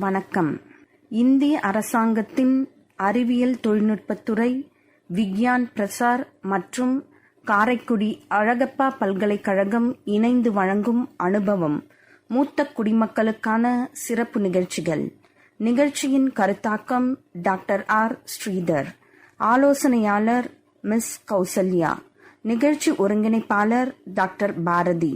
வணக்கம். இந்திய அரசாங்கத்தின் அறிவியல் தொழில்நுட்பத்துறை, விக்யான் பிரசார் மற்றும் காரைக்குடி அழகப்பா பல்கலைக்கழகம் இணைந்து வழங்கும் அனுபவம் மூத்த குடிமக்களுக்கான சிறப்பு நிகழ்ச்சிகள். நிகழ்ச்சியின் கருத்தாக்கம் டாக்டர் ஆர். ஸ்ரீதர். ஆலோசனையாளர் மிஸ் கௌசல்யா. நிகழ்ச்சி ஒருங்கிணைப்பாளர் டாக்டர் பாரதி.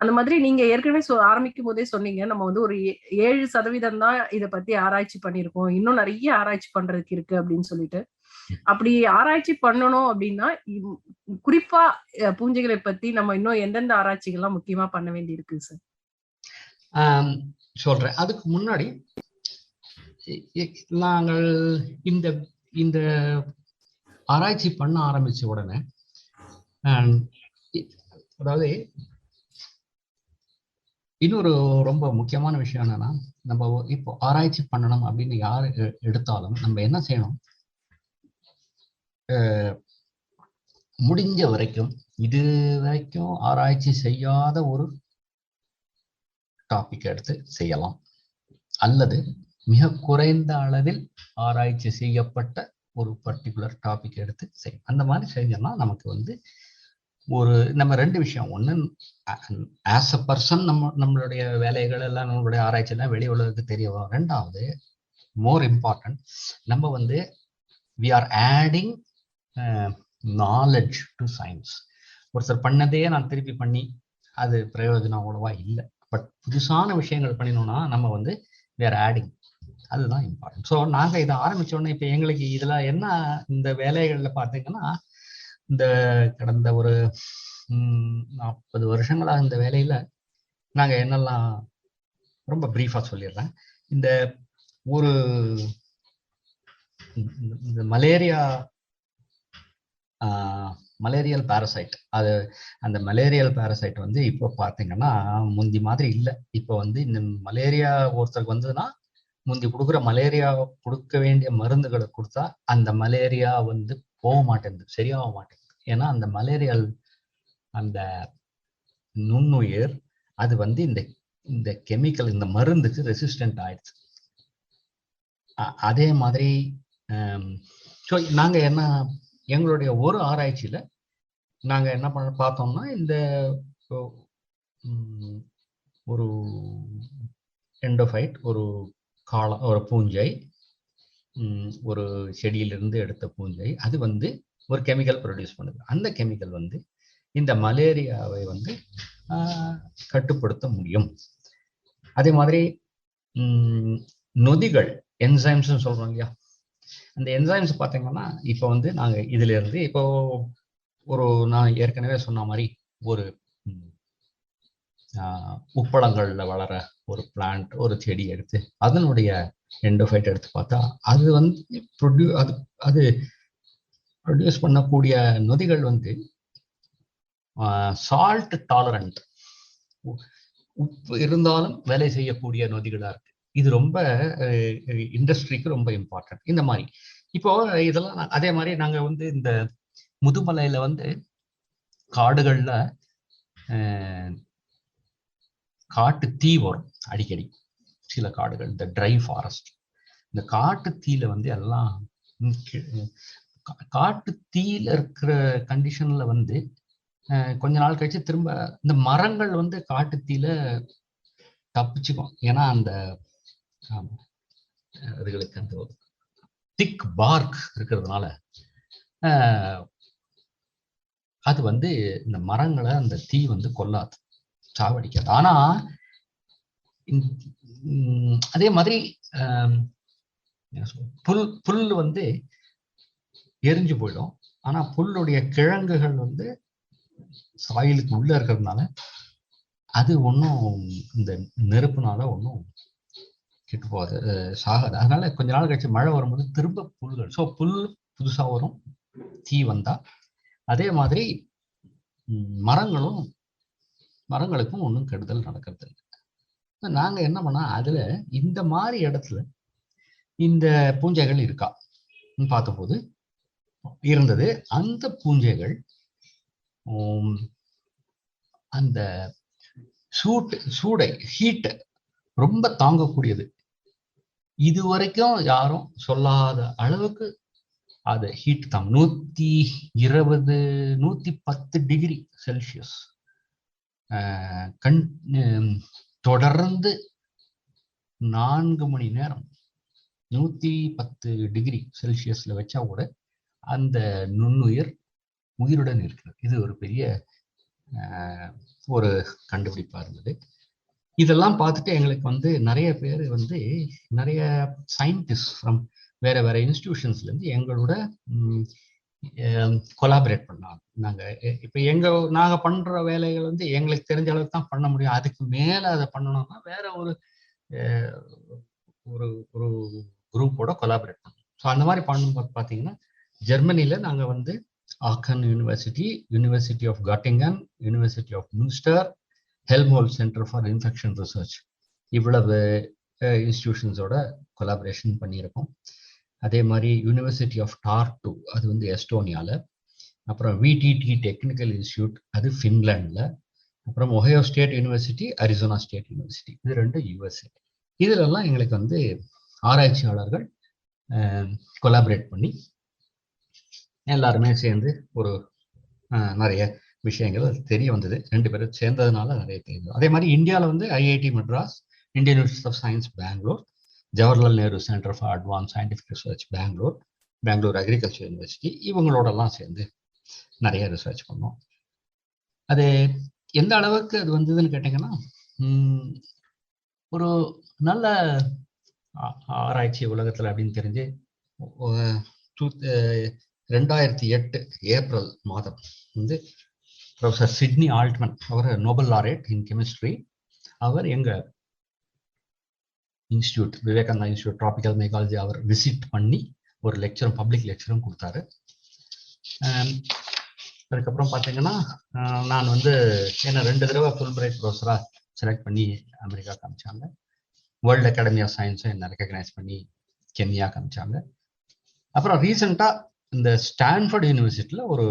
அந்த மாதிரி நீங்க ஏற்கனவே ஆரம்பிக்கும் போதே சொன்னீங்க, நம்ம வந்து ஒரு 7% தான் இதை பத்தி ஆராய்ச்சி பண்ணிருக்கோம், இன்னும் நிறைய ஆராய்ச்சி பண்றதுக்கு இருக்கு அப்படின்னு சொல்லிட்டு. அப்படி ஆராய்ச்சி பண்ணணும் அப்படின்னா குறிப்பா பூஞ்சைகளை பத்தி நம்ம இன்னும் எந்தெந்த ஆராய்ச்சிகள்லாம் முக்கியமா பண்ண வேண்டி இருக்கு சார்? சொல்றேன். அதுக்கு முன்னாடி நாங்கள் இந்த ஆராய்ச்சி பண்ண ஆரம்பிச்ச உடனே, அதாவது இன்னொரு ரொம்ப முக்கியமான விஷயம் என்னன்னா, நம்ம இப்போ ஆராய்ச்சி பண்ணணும் அப்படின்னு யார் எடுத்தாலும் நம்ம என்ன செய்யணும், முடிஞ்ச வரைக்கும் இது வரைக்கும் ஆராய்ச்சி செய்யாத ஒரு டாபிக் எடுத்து செய்யலாம், அல்லது மிக குறைந்த அளவில் ஆராய்ச்சி செய்யப்பட்ட ஒரு பர்டிகுலர் டாபிக் எடுத்து செய்யலாம். அந்த மாதிரி செஞ்சோம்னா நமக்கு வந்து நம்ம ரெண்டு விஷயம், ஒன்று ஆஸ் அ பர்சன் நம்மளுடைய வேலைகள் எல்லாம் நம்மளுடைய ஆராய்ச்சி எல்லாம் வெளி உலகத்துக்கு தெரிய வரும். ரெண்டாவது, மோர் இம்பார்ட்டன்ட், நம்ம வந்து we are adding knowledge to science. ஒருத்தர் பண்ணதையே நான் திருப்பி பண்ணி அது பிரயோஜனம் அவ்வளவா இல்லை. பட் புதுசான விஷயங்கள் பண்ணினோம்னா நம்ம வந்து வி ஆர் ஆடிங், அதுதான் இம்பார்ட்டன்ட். ஸோ நாங்கள் இதை ஆரம்பிச்ச உடனே இப்போ எங்களுக்கு இதில் என்ன, இந்த வேலைகளில் பார்த்தீங்கன்னா, இந்த கடந்த ஒரு 40 வருஷங்களா இந்த வேலையில நாங்க என்னெல்லாம் ரொம்ப பிரீஃபா சொல்லிடுறேன். இந்த மலேரியல் பாரசைட், அந்த மலேரியல் பாரசைட் வந்து இப்போ பார்த்தீங்கன்னா முந்தி மாதிரி இல்லை. இப்போ வந்து இந்த மலேரியா ஒருத்தருக்கு வந்ததுன்னா முந்தி கொடுக்குற மலேரியா கொடுக்க வேண்டிய மருந்துகளை கொடுத்தா அந்த மலேரியா வந்து போக மாட்டேங்குது, சரியாக மாட்டேங்குது. ஏன்னா அந்த மலேரியல் அந்த நுண்ணுயிர் அது வந்து இந்த கெமிக்கல், இந்த மருந்துக்கு ரெசிஸ்டன்ட் ஆயிடுச்சு. அதே மாதிரி நாங்க என்ன, எங்களுடைய ஒரு ஆராய்ச்சியில நாங்க என்ன பார்த்தோம்னா, இந்த ஒரு எண்டோஃபைட், ஒரு பூஞ்சை, ஒரு செடியிலிருந்து எடுத்த பூஞ்சை, அது வந்து ஒரு கெமிக்கல் ப்ரொடியூஸ் பண்ணுது. அந்த கெமிக்கல் வந்து இந்த மலேரியாவை வந்து கட்டுப்படுத்த முடியும். அதே மாதிரி நொதிகள், என்சைம்ஸ் சொல்றோம் இல்லையா, அந்த என்சைம்ஸ் பார்த்தீங்கன்னா இப்போ வந்து நாங்கள் இதுல இருந்து இப்போ நான் ஏற்கனவே சொன்ன மாதிரி ஒரு உப்பளங்கள்ல வளர ஒரு பிளான்ட், ஒரு செடி எடுத்து அதனுடைய எண்டோஃபைட் எடுத்து பார்த்தா அது வந்து அது ப்ரொடியூஸ் பண்ணக்கூடிய நொதிகள் வந்து சால்ட் டாலரண்ட், உப்பு இருந்தாலும் வேலை செய்யக்கூடிய நொதிகளா இருக்கு. இது ரொம்ப இண்டஸ்ட்ரிக்கு ரொம்ப இம்பார்ட்டன்ட். இந்த மாதிரி இப்போ இதெல்லாம் அதே மாதிரி நாங்க வந்து இந்த முதுமலையில வந்து காடுகள்ல காட்டு தீ வரும் அடிக்கடி. சில காடுகள், இந்த ட்ரை ஃபாரஸ்ட், இந்த காட்டு தீல வந்து எல்லாம் காட்டு தீயில இருக்கிற கண்டிஷன்ல வந்து கொஞ்ச நாள் கழிச்சு திரும்ப இந்த மரங்கள் வந்து காட்டு தீல தப்பிச்சுக்கும். ஏன்னா அந்த அதுகளுக்கு அந்த திக் பார்க் இருக்கிறதுனால அது வந்து இந்த மரங்களை அந்த தீ வந்து கொல்லாது, சாவடிக்காது. ஆனா அதே மாதிரி புல் வந்து எரிஞ்சு போயிடும். ஆனா புல்லுடைய கிழங்குகள் வந்து சாயிலுக்கு உள்ள இருக்கிறதுனால அது ஒன்றும் இந்த நெருப்புனால ஒன்றும் கெட்டு போகாது, சாகாது. அதனால கொஞ்ச நாள் கழிச்சு மழை வரும்போது திரும்ப புல்கள், ஸோ புல் புதுசா வரும் தீ வந்தா. அதே மாதிரி மரங்களுக்கும் ஒன்றும் கெடுதல் நடக்கிறது இல்லை. நாங்க என்ன பண்ணா, அதுல இந்த மாதிரி இடத்துல இந்த பூஞ்சைகள் இருக்கா பார்த்தபோது இருந்தது. அந்த பூஞ்சைகள் அந்த சூடை, ஹீட் ரொம்ப தாங்கக்கூடியது. இது வரைக்கும் யாரும் சொல்லாத அளவுக்கு அது ஹீட் தான். 120 110 டிகிரி செல்சியஸ் தொடர்ந்து 4 மணி நேரம் 110 டிகிரி செல்சியஸ்ல வச்சா கூட அந்த நுண்ணுயிர் உயிருடன் இருக்கிறது. இது ஒரு பெரிய ஒரு கண்டுபிடிப்பா இருந்தது. இதெல்லாம் பார்த்துட்டு எங்களுக்கு நிறைய பேர் நிறைய சயின்டிஸ்ட் ஃப்ரம் வேற வேற இன்ஸ்டிடியூஷன்ஸ்ல இருந்து எங்களோட கொலாபரேட் பண்ணாங்க. இப்ப நாங்க பண்ற வேலைகள் எங்களுக்கு தெரிஞ்ச அளவுக்கு தான் பண்ண முடியும். அதுக்கு மேல அதை பண்ணணும்னா வேற ஒரு ஒரு ஒரு குரூப்போட கொலாபரேட் பண்ணோம். ஸோ அந்த மாதிரி பண்ணும்போது பார்த்தீங்கன்னா ஜெர்மனியில நாங்க Aachen university, university of Gottingen, university of Munster, Helmholtz centre for infection research, இவ்வளவு இன்ஸ்டிடியூஷன்ஸோட கொலாபரேஷன் பண்ணியிருக்கோம். அதே மாதிரி யூனிவர்சிட்டி ஆஃப் டார்டு, அது எஸ்டோனியால, அப்புறம் விடிடி டெக்னிக்கல் இன்ஸ்டியூட், அது ஃபின்லாண்டில், அப்புறம் Ohio state university, Arizona state university, இது 2 யூஎஸ்ஏ. இதுலெல்லாம் எங்களுக்கு ஆராய்ச்சியாளர்கள் கொலாபரேட் பண்ணி எல்லாருமே சேர்ந்து ஒரு நிறைய விஷயங்கள் தெரிய வந்தது. 2 பேரும் சேர்ந்ததுனால நிறைய தெரியுது. அதே மாதிரி இந்தியாவில் IIT Madras, Indian institute of science Bangalore, Jawaharlal Nehru centre for advance scientific research Bangalore, Bangalore agriculture university, இவங்களோடலாம் சேர்ந்து நிறைய ரிசர்ச் பண்ணோம். அது எந்த அளவுக்கு அது வந்ததுன்னு கேட்டிங்கன்னா, ஒரு நல்ல ஆராய்ச்சி உலகத்தில் அப்படின்னு தெரிஞ்சு 2008 ஏப்ரல் மாதம் ப்ரொஃபசர் சிட்னி ஆல்ட்மன், அவர் நோபல் லாரேட் இன் கெமிஸ்ட்ரி, அவர் எங்க institute, Vivekananda institute tropical mycology, அவர் விசிட் பண்ணி ஒரு லெக்சரும் பப்ளிக் லெக்சரும் கொடுத்தாரு. அதுக்கப்புறம் பார்த்தீங்கன்னா நான் என்ன 2 தடவை ஃபுல் பிரைட் ப்ரொஃபஸராக செலக்ட் பண்ணி அமெரிக்கா காமிச்சாங்க. வேர்ல்டு அகாடமி ஆஃப் சயின்ஸும் என்ன ரெக்கக்னைஸ் பண்ணி கென்யா காமிச்சாங்க. அப்புறம் ரீசெண்டாக இந்த ஸ்டான்ஃபோர்ட் யூனிவர்சிட்டியில் ஒரு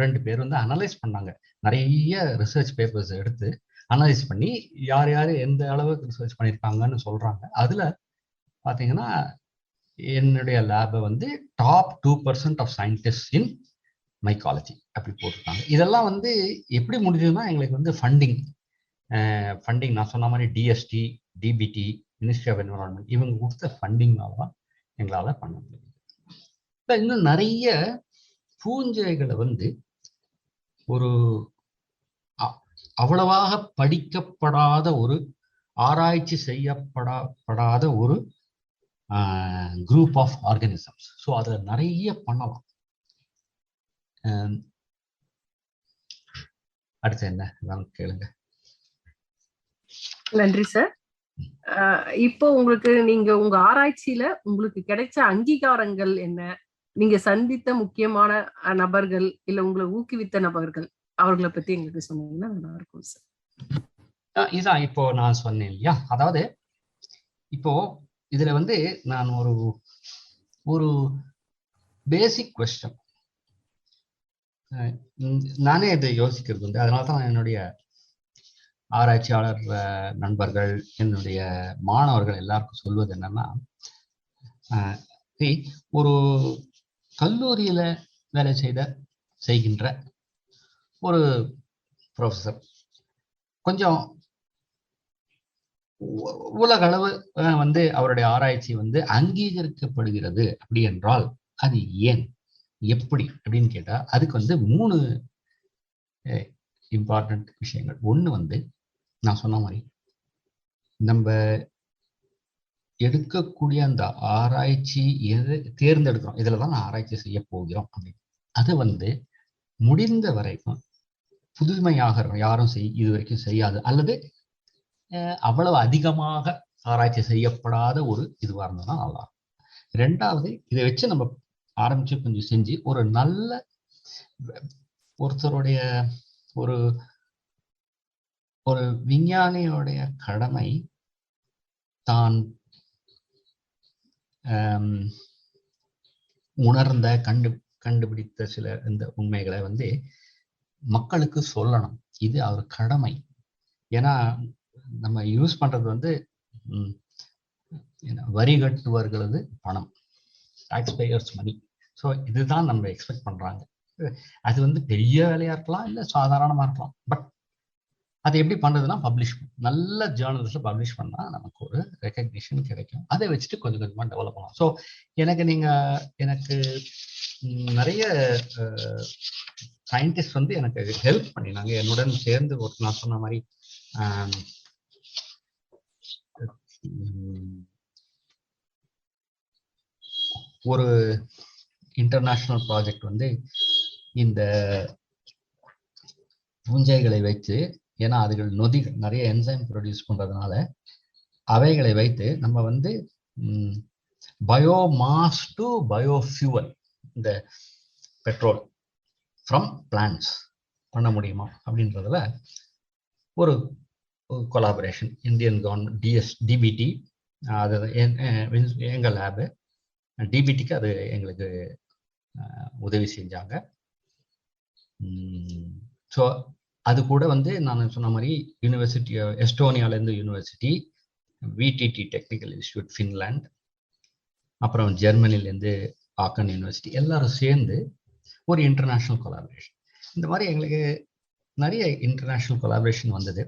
2 பேர் அனலைஸ் பண்ணாங்க. நிறைய ரிசர்ச் பேப்பர்ஸ் எடுத்து அனலைஸ் பண்ணி யார் யார் எந்த அளவுக்கு ரிசர்ச் பண்ணியிருக்காங்கன்னு சொல்கிறாங்க. அதில் பார்த்தீங்கன்னா என்னுடைய லேபை top 2% of scientist in mycology அப்படி போட்டிருக்காங்க. இதெல்லாம் எப்படி முடிஞ்சதுன்னா எங்களுக்கு ஃபண்டிங் நான் சொன்ன மாதிரி DST, DBT, ministry of environment, இவங்க கொடுத்த ஃபண்டிங்னால தான் எங்களால் பண்ண முடியும். இப்போ இன்னும் நிறைய பூஞ்சைகளை ஒரு அவ்வளவாக படிக்கப்படாத ஒரு ஆராய்ச்சி செய்யப்படாத ஒரு குரூப் ஆஃப் ஆர்கானிசம்ஸ். ஸோ அதில் நிறைய பண்ணலாம். அடுத்து என்ன கேளுங்க. நன்றி சார். இப்போ நீங்க உங்க ஆராய்ச்சியில உங்களுக்கு கிடைச்ச அங்கீகாரங்கள் என்ன? நீங்க சந்தித்த முக்கியமான நபர்கள், இல்ல உங்களை ஊக்குவித்த நபர்கள், அவர்களை பத்தி எங்களுக்கு சொன்னீங்கன்னா நல்லா இருக்கும் சார். இதான் இப்போ நான் சொன்னேன் இல்லையா, அதாவது இப்போ இதுல நான் ஒரு பேசிக் கொஸ்டின் நானே இதை யோசிக்கிறது அதனால தான் என்னுடைய ஆராய்ச்சியாளர் நண்பர்கள், என்னுடைய மாணவர்கள் எல்லாருக்கும் சொல்வது என்னன்னா, ஒரு கல்லூரியில வேலை செய்கின்ற ஒரு ப்ரொஃபஸர் கொஞ்சம் உலக அளவு அவருடைய ஆராய்ச்சி அங்கீகரிக்கப்படுகிறது அப்படி என்றால் அது ஏன், எப்படி அப்படின்னு கேட்டா அதுக்கு 3 இம்பார்ட்டன்ட் விஷயங்கள். ஒண்ணு நான் சொன்ன மாதிரி நம்ம எடுக்கக்கூடிய அந்த ஆராய்ச்சி எது தேர்ந்தெடுக்கிறோம், இதுலதான் நான் ஆராய்ச்சி செய்ய போகிறோம் அப்படின்னு, அது முடிந்த வரைக்கும் புதுமையாக யாரும் இது வரைக்கும் செய்யாது அல்லது அவ்வளவு அதிகமாக ஆராய்ச்சி செய்யப்படாத ஒரு இதுவா இருந்ததுன்னா நல்லா இருக்கும். 2வது, இதை வச்சு நம்ம ஆரம்பிச்சு கொஞ்சம் செஞ்சு ஒரு நல்ல ஒருத்தருடைய ஒரு விஞ்ஞானியோடைய கடமை தான் உணர்ந்த கண்டுபிடித்த சில இந்த உண்மைகளை மக்களுக்கு சொல்லணும். இது அவர் கடமை. ஏன்னா நம்ம யூஸ் பண்றது வரி கட்டுவர்களது பணம், டாக்ஸ் பேயர்ஸ் மணி. ஸோ இதுதான் நம்ம எக்ஸ்பெக்ட் பண்றாங்க. அது வந்து பெரிய வேலையா இருக்கலாம், இல்லை சாதாரணமா இருக்கலாம். பட் அதை எப்படி பண்றதுன்னா பப்ளிஷ், நல்ல ஜேர்னல்ஸ்ல பப்ளிஷ் பண்ணா நமக்கு ஒரு ரெக்கக்னிஷன் கிடைக்கும். அதை வச்சுட்டு கொஞ்சம் கொஞ்சமா டெவலப் பண்ணலாம். ஸோ எனக்கு நிறைய சயின்டிஸ்ட் வந்து எனக்கு ஹெல்ப் பண்ணினாங்க, என்னுடன் சேர்ந்து ஒரு நான் சொன்ன மாதிரி ஒரு இன்டர்நேஷனல் ப்ராஜெக்ட் வந்து இந்த பூஞ்சைகளை வைத்து, ஏன்னா அதுகள் நொதிகள் நிறைய என்சைம் ப்ரொடியூஸ் பண்றதுனால அவைகளை வைத்து நம்ம வந்து பயோமாஸ் டு பயோஃபியூவல், இந்த பெட்ரோல் ஃப்ரம் பிளான்ட்ஸ் பண்ண முடியுமா அப்படின்றதுல ஒரு கொலாபரேஷன் இந்தியன் கவர்மெண்ட் டிபிடி, அது எங்கள் லேபு டிபிடிக்கு அது எங்களுக்கு உதவி செஞ்சாங்க. ஸோ அது கூட வந்து நான் சொன்ன மாதிரி university எஸ்டோனியாலேருந்து university, விடிடி technical institute Finland, அப்புறம் ஜெர்மனிலேருந்து ஆக்கன் யூனிவர்சிட்டி, எல்லாரும் சேர்ந்து ஒரு இன்டர்நேஷ்னல் கொலாபரேஷன். இந்த மாதிரி எங்களுக்கு நிறைய இன்டர்நேஷ்னல் கொலாபரேஷன் வந்தது.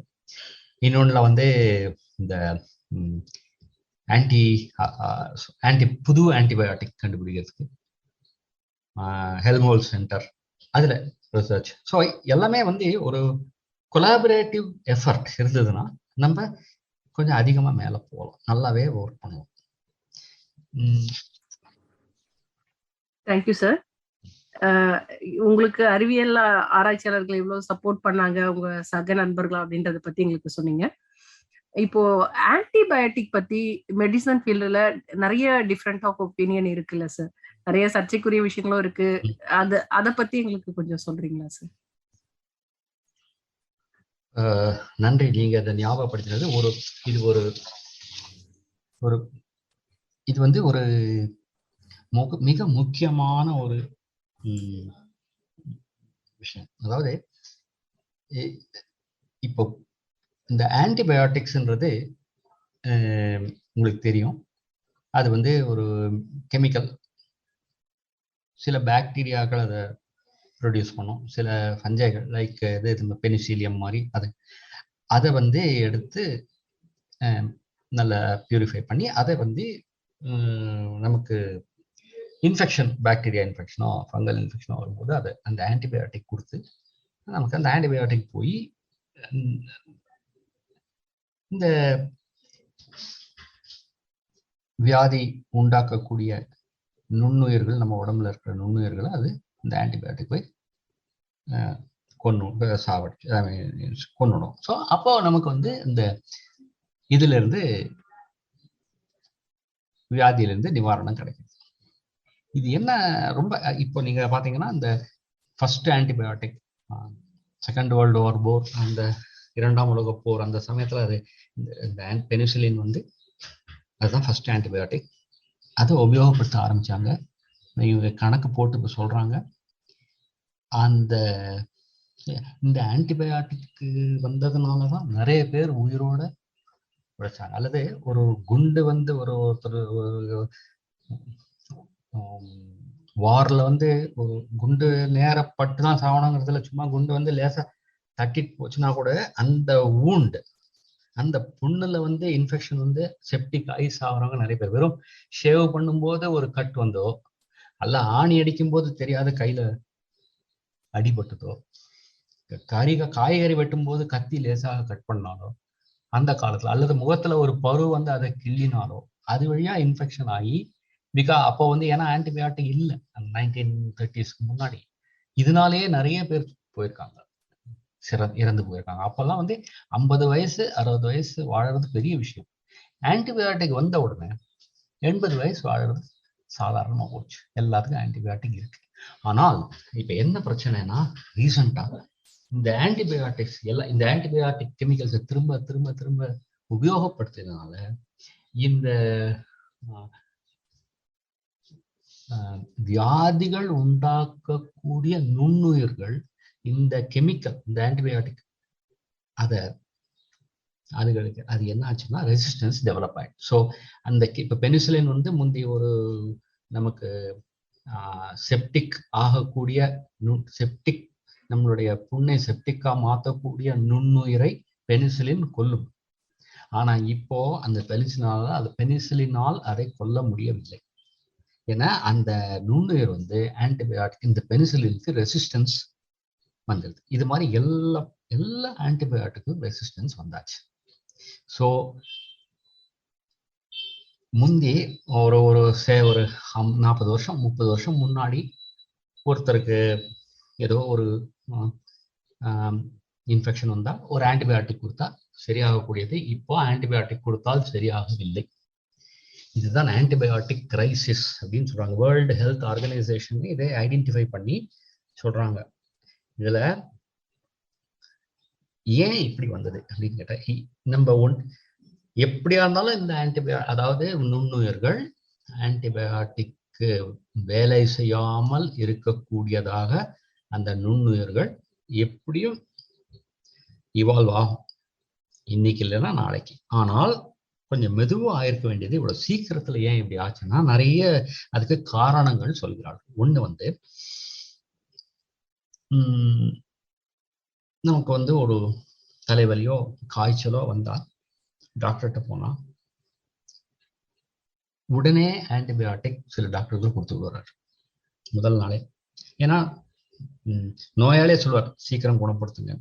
இன்னொன்றுல வந்து இந்த புது ஆன்டிபயோட்டிக் கண்டுபிடிக்கிறதுக்கு ஹெல்மோல் சென்டர், அதில் ரிசர்ச். ஸோ எல்லாமே வந்து ஒரு கொலாபரேட்டிவ் எஃபர்ட் இருந்ததுன்னா நம்ம கொஞ்சம் அதிகமாக மேலே போகலாம், நல்லாவே ஒர்க் பண்ணுவோம். Thank you sir. உங்களுக்கு அறிவியல் ஆராய்ச்சியாளர்கள் இவ்வளவு சப்போர்ட் பண்ணாங்க, உங்க சக நண்பர்களா அப்படின்றத பத்தி எங்களுக்கு சொன்னீங்க. இப்போ ஆன்டிபயோட்டிக் பத்தி மெடிசன் ஃபீல்டுல நிறைய டிஃப்ரெண்ட் ஆஃப் ஒப்பீனியன் இருக்குல்ல சார், நிறைய சர்ச்சைக்குரிய விஷயங்களும் இருக்கு. அத பத்தி எங்களுக்கு கொஞ்சம் சொல்றீங்களா சார்? நன்றி, நீங்க அதை ஞாபகப்படுத்தினது. இது வந்து ஒரு மிக முக்கியமான ஒரு விஷயம். அதாவது இப்போ இந்த ஆன்டிபயோட்டிக்ஸ்ன்றது உங்களுக்கு தெரியும், அது வந்து ஒரு கெமிக்கல். சில பாக்டீரியாக்கள் அதை ப்ரொடியூஸ் பண்ணும், சில ஃபஞ்சைகள் லைக் இது பெனிசிலியம் மாதிரி அதை வந்து எடுத்து நல்லா பியூரிஃபை பண்ணி அதை வந்து நமக்கு இன்ஃபெக்ஷன், பாக்டீரியா இன்ஃபெக்ஷனோ ஃபங்கல் இன்ஃபெக்ஷனோ வரும்போது அதை அந்த ஆன்டிபயோட்டிக் கொடுத்து நமக்கு அந்த ஆன்டிபயோட்டிக் போய் இந்த வியாதி உண்டாக்கக்கூடிய நுண்ணுயிர்கள், நம்ம உடம்புல இருக்கிற நுண்ணுயிர்களை அது இந்த ஆன்டிபயோட்டிக் போய் கொன்னுடும். ஸோ அப்போ நமக்கு வந்து இந்த இதுல இருந்து வியாதியிலிருந்து நிவாரணம் கிடைக்கும். இது என்ன ரொம்ப இப்போ நீங்க பாத்தீங்கன்னா இந்த first antibiotic second world war போர், அந்த 2ஆம் உலக போர் அந்த சமயத்துல அது இந்த பெனிசிலின் வந்து அதுதான் ஃபர்ஸ்ட் ஆன்டிபயோட்டிக். அதை உபயோகப்படுத்த ஆரம்பிச்சாங்க. இவங்க கணக்கு போட்டு இப்போ சொல்றாங்க, இந்த ஆன்டிபயோட்டிக் வந்ததுனாலதான் நிறைய பேர் உயிரோட உழைச்சாங்க. அல்லது ஒரு குண்டு வந்து ஒருத்தர் வார்ல வந்து ஒரு குண்டு நேரப்பட்டு தான் சாவணுங்கிறதுல, சும்மா குண்டு வந்து லேசா தட்டிட்டு போச்சுன்னா கூட அந்த வூண்ட், அந்த புண்ணுல வந்து இன்ஃபெக்ஷன் வந்து செப்டிக் ஆகி சாவறவங்க நிறைய பேர். வெறும் ஷேவ் பண்ணும்போது ஒரு கட் வந்தோ, அல்ல ஆணி அடிக்கும் போது தெரியாத கையில அடிபட்டதோ, காய்கறி வெட்டும் போது கத்தி லேசாக கட் பண்ணாலோ அந்த காலத்துல, அல்லது முகத்துல ஒரு பரு வந்து அதை கிள்ளினாலோ அது வழியா இன்ஃபெக்ஷன் ஆகி அப்போ வந்து ஏன்னா ஆன்டிபயோட்டிக் இல்லை 1930s முன்னாடி, இதனாலேயே நிறைய பேர் போயிருக்காங்க, இறந்து போயிருக்காங்க. அப்பெல்லாம் வந்து 50 வயசு 60 வயசு வாழறது பெரிய விஷயம். ஆன்டிபயோட்டிக் வந்த உடனே 80 வயசு வாழறது சாதாரணமா போச்சு. எல்லாத்துக்கும் ஆன்டிபயோட்டிக் இருக்கு. ஆனால் இப்ப என்ன பிரச்சனைனா, ரீசெண்டா இந்த ஆன்டிபயோட்டிக்ஸ் எல்லாம், இந்த ஆன்டிபயோட்டிக் கெமிக்கல்ஸை திரும்ப திரும்ப திரும்ப உபயோகப்படுத்தினால இந்த வியாதிகள் உண்டாக்கக்கூடிய நுண்ணுயிர்கள் இந்த கெமிக்கல், இந்த ஆன்டிபயோட்டிக் அதை அதுகளுக்கு அது என்ன ஆச்சுன்னா ரெசிஸ்டன்ஸ் டெவலப் ஆயிடும். ஸோ அந்த இப்போ பெனிசிலின் வந்து முந்தி ஒரு நமக்கு செப்டிக் ஆகக்கூடிய செப்டிக் நம்மளுடைய புண்ணை செப்டிக்கா மாற்றக்கூடிய நுண்ணுயிரை பெனிசிலின் கொல்லும். ஆனா இப்போ அந்த பெனிசிலினால் அதை கொல்ல முடியவில்லை. ஏன்னா அந்த நுண்ணுயிர் வந்து ஆன்டிபயோட்டிக் இந்த பெனிசிலினுக்கு ரெசிஸ்டன்ஸ் வந்துடுது. இது மாதிரி எல்லா ஆன்டிபயோட்டிக்கும் ரெசிஸ்டன்ஸ் வந்தாச்சு. ஸோ முந்தி ஒரு 40 வருஷம் 30 வருஷம் முன்னாடி ஒருத்தருக்கு ஏதோ ஒரு இன்ஃபெக்ஷன் வந்தால் ஒரு ஆன்டிபயோட்டிக் கொடுத்தா சரியாகக்கூடியது இப்போ ஆன்டிபயோட்டிக் கொடுத்தால் சரியாகவில்லை. இதுதான் ஆன்டிபயோட்டிக் கிரைசிஸ் அப்படின்னு சொல்றாங்க. வேர்ல்டு ஹெல்த் ஆர்கனைசேஷன் இதை ஐடென்டிஃபை பண்ணி சொல்றாங்க. இதுல ஏன் இப்படி வந்தது அப்படின்னு கேட்டா, நம்ம எப்படியா இருந்தாலும் இந்த அதாவது நுண்ணுயிர்கள் ஆன்டிபயோட்டிக்கு வேலை செய்யாமல் இருக்கக்கூடியதாக அந்த நுண்ணுயிர்கள் எப்படியும் இவால்வ் ஆகும், இன்னைக்கு இல்லைன்னா நாளைக்கு. ஆனால் கொஞ்சம் மெதுவாக ஆயிருக்க வேண்டியது இவ்வளவு சீக்கிரத்துல ஏன் இப்படி ஆச்சுன்னா நிறைய அதுக்கு காரணங்கள் சொல்கிறார்கள். ஒண்ணு நமக்கு ஒரு தலைவலியோ காய்ச்சலோ வந்தா டாக்டர்கிட்ட போனா உடனே ஆன்டிபயோட்டிக் சில டாக்டர்கள் கொடுத்து விடுறாரு முதல் நாளே. ஏன்னா நோயாலே சொல்வார் சீக்கிரம் குணப்படுத்துங்க,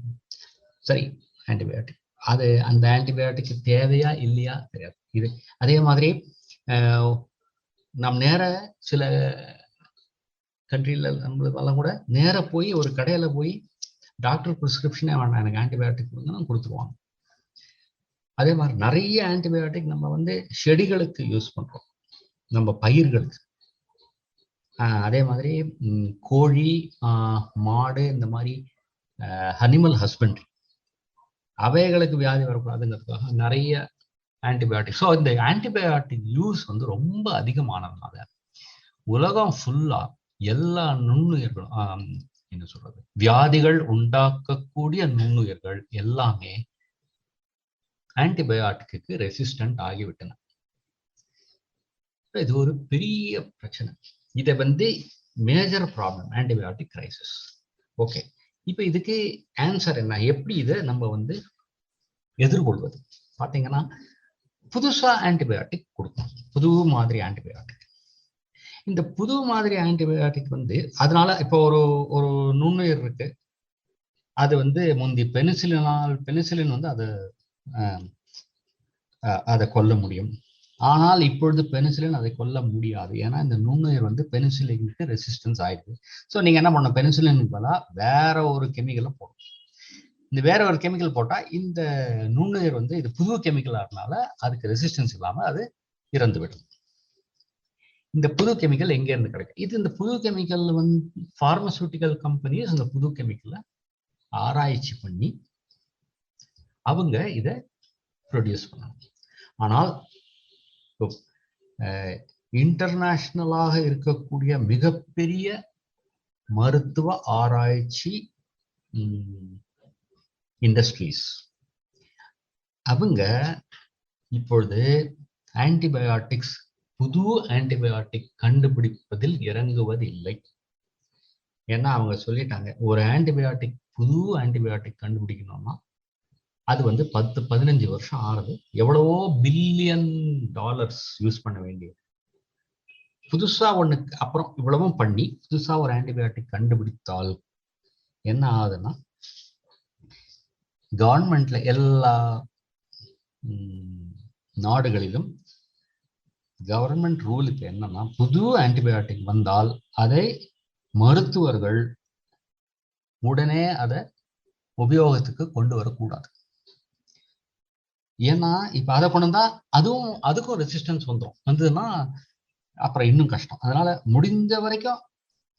சரி ஆன்டிபயோட்டிக். அது அந்த ஆன்டிபயோட்டிக் தேவையா இல்லையா தெரியாது. இது அதே மாதிரி நம் நேர சில கண்ட்ரில நம்மளுக்கெல்லாம் கூட நேர போய் ஒரு கடையில போய் டாக்டர் பிரிஸ்கிரிப்ஷனே வேண்டாம் எனக்கு ஆன்டிபயோட்டிக் கொடுங்க கொடுத்துருவாங்க. அதே மாதிரி நிறைய ஆன்டிபயோட்டிக் நம்ம செடிகளுக்கு யூஸ் பண்றோம், நம்ம பயிர்களுக்கு. அதே மாதிரி கோழி மாடு இந்த மாதிரி அனிமல் ஹஸ்பண்ட்ரி அவைகளுக்கு வியாதி வரக்கூடாதுங்கிறதுக்காக நிறைய ஆன்டிபயோட்டிக். ஸோ இந்த ஆன்டிபயோட்டிக் யூஸ் ரொம்ப அதிகமானதுனால உலகம் ஃபுல்லா எல்லா நுண்ணுயிர்களும் என்ன சொல்றது வியாதிகள் உண்டாக்கக்கூடிய நுண்ணுயிர்கள் எல்லாமே ஆன்டிபயோட்டிக்கு ரெசிஸ்டன்ட் ஆகிவிட்டன. இது ஒரு பெரிய பிரச்சனை. இதை major problem antibiotic crisis. Okay, இப்ப இதுக்கு ஆன்சர் என்ன, எப்படி இதை நம்ம எதிர்கொள்வது? பாத்தீங்கன்னா புதுசா ஆன்டிபயோட்டிக் கொடுக்கும், புது மாதிரி ஆன்டிபயோட்டிக். இந்த புது மாதிரி ஆன்டிபயோட்டிக் அதனால இப்போ ஒரு நுண்ணுயிர் இருக்கு, அது முந்தி பெனிசிலின் அதை கொல்ல முடியும். ஆனால் இப்பொழுது பெனிசிலின் அதை கொல்ல முடியாது. ஏன்னா இந்த நுண்ணுயிர் பெனிசிலினுக்கு ரெசிஸ்டன்ஸ் ஆயிடுது. ஸோ நீங்க என்ன பண்ணணும், பெனிசிலினுக்கு பதிலா வேற ஒரு கெமிக்கலை போடணும். இந்த வேற ஒரு கெமிக்கல் போட்டா இந்த நுண்ணுயிர் இது புது கெமிக்கலா இருக்கனால அதுக்கு ரெசிஸ்டன்ஸ் இல்லாம அது இறந்து விடும். இந்த புது கெமிக்கல் எங்க இருந்து கிடைக்கும்? இந்த புது கெமிக்கல் பார்மசூட்டிக்கல் கம்பெனிஸ் இந்த புது கெமிக்கலை ஆராய்ச்சி பண்ணி அவங்க இதை ப்ரொடியூஸ் பண்ணணும். ஆனால் இன்டர்நேஷனலாக இருக்கக்கூடிய மிகப்பெரிய மருத்துவ ஆராய்ச்சி இண்டஸ்ட்ரீஸ் அவங்க இப்பொழுது ஆன்டிபயோட்டிக்ஸ் புது ஆன்டிபயோட்டிக் கண்டுபிடிப்பதில் இறங்குவதில்லை. ஏன்னா அவங்க சொல்லிட்டாங்க, ஒரு ஆன்டிபயோட்டிக் புது ஆன்டிபயோட்டிக் கண்டுபிடிக்கணும்னா அது 10-15 வருஷம் ஆகுது, எவ்வளவோ $பில்லியன் யூஸ் பண்ண வேண்டியது. புதுசா ஒண்ணுக்கு அப்புறம் இவ்வளவும் பண்ணி புதுசா ஒரு ஆன்டிபயோட்டிக் கண்டுபிடித்தால் என்ன ஆகுதுன்னா, கவர்மெண்ட்ல எல்லா நாடுகளிலும் கவர்மெண்ட் ரூல் இப்ப என்னன்னா, புது ஆன்டிபயோட்டிக் வந்தால் அதை மருத்துவர்கள் உடனே அதை உபயோகத்துக்கு கொண்டு வரக்கூடாது. ஏன்னா இப்ப அதை கொண்டு வந்தா அதுக்கும் ரெசிஸ்டன்ஸ் வந்ததுன்னா அப்புறம் இன்னும் கஷ்டம். அதனால முடிந்த வரைக்கும்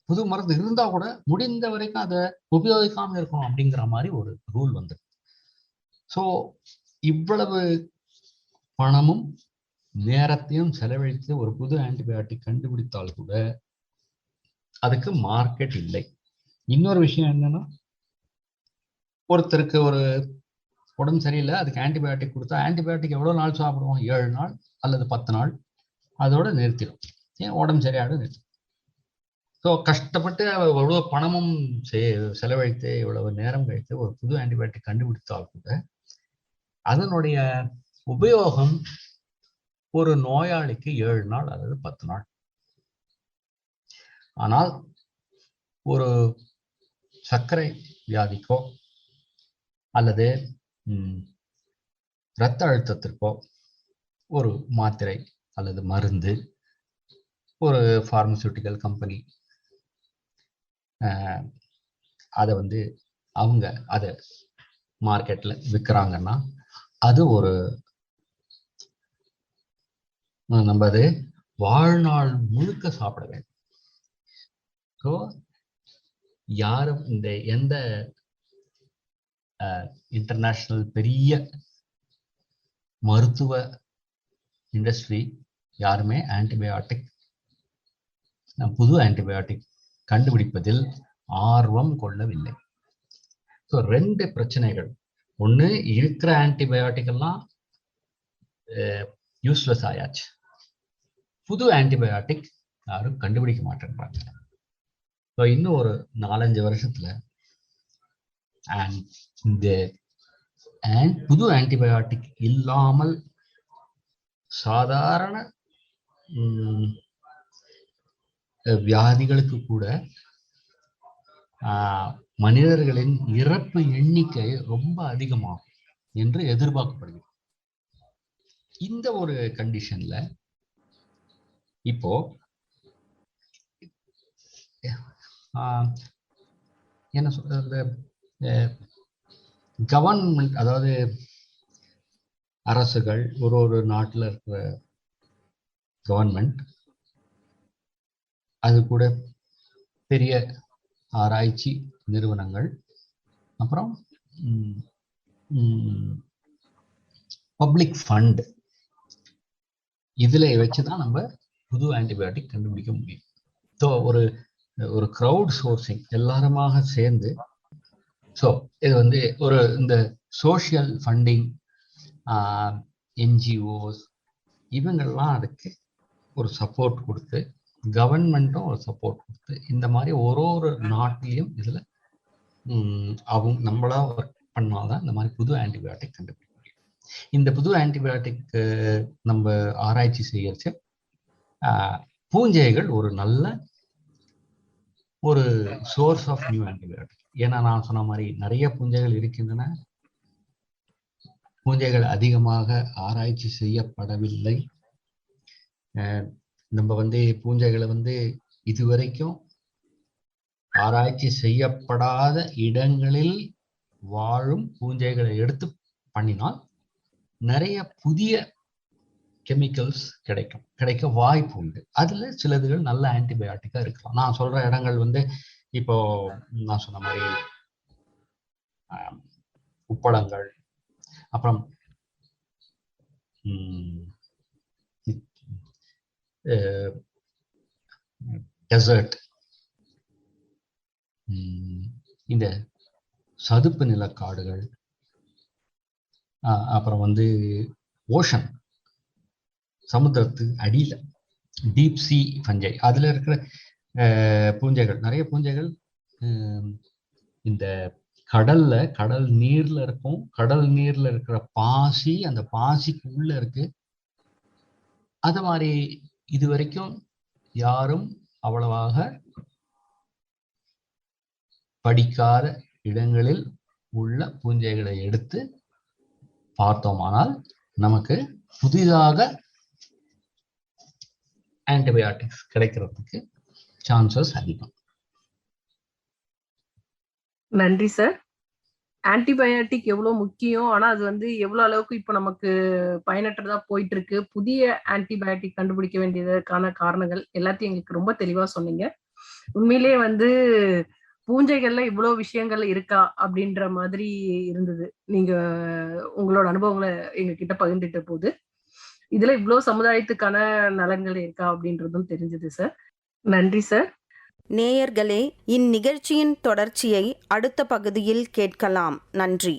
புது மருந்து இருந்தா கூட முடிந்த வரைக்கும் அதை உபயோகிக்காம இருக்கணும் அப்படிங்கிற மாதிரி ஒரு ரூல் வந்து. ஸோ இவ்வளவு பணமும் நேரத்தையும் செலவழித்து ஒரு புது ஆன்டிபயோட்டிக் கண்டுபிடித்தால் கூட அதுக்கு மார்க்கெட் இல்லை. இன்னொரு விஷயம் என்னன்னா, ஒருத்தருக்கு ஒரு உடம்பு சரியில்லை, அதுக்கு ஆன்டிபயோட்டிக் கொடுத்தா ஆன்டிபயோட்டிக் எவ்வளோ நாள் சாப்பிடுவோம்? 7 நாள் அல்லது 10 நாள், அதோட நிறுத்திடும். ஏன்? உடம்பு சரியாடும், நிறுத்திடும். ஸோ கஷ்டப்பட்டு எவ்வளோ பணமும் செலவழித்து இவ்வளவு நேரம் கழித்து ஒரு புது ஆன்டிபயோட்டிக் கண்டுபிடித்தால் கூட அதனுடைய உபயோகம் ஒரு நோயாளிக்கு 7 நாள் அல்லது 10 நாள். ஆனால் ஒரு சர்க்கரை வியாதிக்கோ அல்லது இரத்த அழுத்தத்திற்கோ ஒரு மாத்திரை அல்லது மருந்து ஒரு பார்மசூட்டிக்கல் கம்பெனி அதை அவங்க அதை மார்க்கெட்ல விற்கிறாங்கன்னா அது ஒரு நம்ம அது வாழ்நாள் முழுக்க சாப்பிட வேண்டும். ஸோ யாரும் எந்த இன்டர்நேஷனல் பெரிய மருத்துவ இண்டஸ்ட்ரி யாருமே புது ஆன்டிபயோட்டிக் கண்டுபிடிப்பதில் ஆர்வம் கொள்ளவில்லை. ஸோ 2 பிரச்சனைகள். ஒன்று, இருக்கிற ஆன்டிபயோட்டிக் எல்லாம் யூஸ்லெஸ் ஆயாச்சு. புது ஆன்டிபயோட்டிக் யாரும் கண்டுபிடிக்க மாட்டேன்றாங்க. ஸோ இன்னும் ஒரு 4-5 வருஷத்துல இந்த புது ஆன்டிபயோட்டிக் இல்லாமல் சாதாரண வியாதிகளுக்கு கூட மனிதர்களின் இறப்பு எண்ணிக்கை ரொம்ப அதிகமாகும் என்று எதிர்பார்க்கப்படுகிறது. இந்த ஒரு கண்டிஷன்ல இப்போ என்ன சொல்றது, கவர்மெண்ட், அதாவது அரசுகள், ஒரு நாட்டில் இருக்கிற கவர்மெண்ட், அது கூட பெரிய ஆராய்ச்சி நிறுவனங்கள், அப்புறம் பப்ளிக் ஃபண்ட், இதுல வச்சுதான் நம்ம புது ஆன்டிபயோட்டிக் கண்டுபிடிக்க முடியும். ஸோ ஒரு க்ரௌட் சோர்சிங் எல்லாருமாக சேர்ந்து, ஸோ இது ஒரு இந்த சோஷியல் ஃபண்டிங், என்ஜிஓஸ் இவங்கெல்லாம் அதுக்கு ஒரு சப்போர்ட் கொடுத்து, கவர்மெண்ட்டும் ஒரு சப்போர்ட் கொடுத்து, இந்த மாதிரி ஒரு நாட்டிலையும் இதுல அவங்க நம்மளா ஒர்க் பண்ணாதான் இந்த மாதிரி புது ஆன்டிபயோட்டிக் கண்டுபிடிக்க முடியும். இந்த புது ஆன்டிபயோட்டிக் நம்ம ஆராய்ச்சி செய்யறச்சு பூஞ்சைகள் ஒரு நல்ல ஒரு சோர்ஸ் ஆஃப் நியூ ஆன்டிபயோட்டிக். ஏன்னா நான் சொன்ன மாதிரி நிறைய பூஞ்சைகள் இருக்கின்றன. பூஞ்சைகள் அதிகமாக ஆராய்ச்சி செய்யப்படவில்லை. நம்ம பூஞ்சைகளை இதுவரைக்கும் ஆராய்ச்சி செய்யப்படாத இடங்களில் வாழும் பூஞ்சைகளை எடுத்து பண்ணினால் நிறைய புதிய கெமிக்கல்ஸ் கிடைக்க வாய்ப்பு உண்டு. அதுல சிலதுகள் நல்ல ஆன்டிபயோட்டிக்கா இருக்கலாம். நான் சொல்ற இடங்கள் இப்போ நான் சொன்ன மாதிரி உப்பளங்கள், அப்புறம் டெசர்ட், இந்த சதுப்பு நில காடுகள், அப்புறம் ஓஷன், சமுத்திரத்து அடியில டீப் சி ஃபஞ்சை, அதுல இருக்கிற பூஞ்சைகள், நிறைய பூஞ்சைகள் இந்த கடல் நீர்ல இருக்கும். கடல் நீர்ல இருக்கிற பாசி அந்த பாசிக்கு உள்ள இருக்கு. அது மாதிரி இதுவரைக்கும் யாரும் அவ்வளவாக படிக்காத இடங்களில் உள்ள பூஞ்சைகளை எடுத்து பார்த்தோமானால் நமக்கு புதிதாக ஆன்டிபயோட்டிக்ஸ் கிடைக்கிறதுக்கு சான்சஸ் அதிகம். நன்றி சார். ஆன்டிபயோட்டிக் எவ்வளவு முக்கியம், ஆனா அது எவ்வளவு அளவுக்கு இப்ப நமக்கு பயனற்றதா போயிட்டு இருக்கு, புதிய ஆன்டிபயோட்டிக் கண்டுபிடிக்க வேண்டியதற்கான காரணங்கள் எல்லாத்தையும் எங்களுக்கு ரொம்ப தெளிவா சொன்னீங்க. உண்மையிலேயே பூஞ்சைகள்ல இவ்வளவு விஷயங்கள் இருக்கா அப்படின்ற மாதிரி இருந்தது. நீங்க உங்களோட அனுபவங்களை எங்க கிட்ட பகிர்ந்துட்ட போது இதுல இவ்வளவு சமுதாயத்துக்கான நலன்கள் இருக்கா அப்படின்றதும் தெரிஞ்சது சார். நன்றி சார். நேயர்களே, இந்நிகழ்ச்சியின் தொடர்ச்சியை அடுத்த பகுதியில் கேட்கலாம். நன்றி.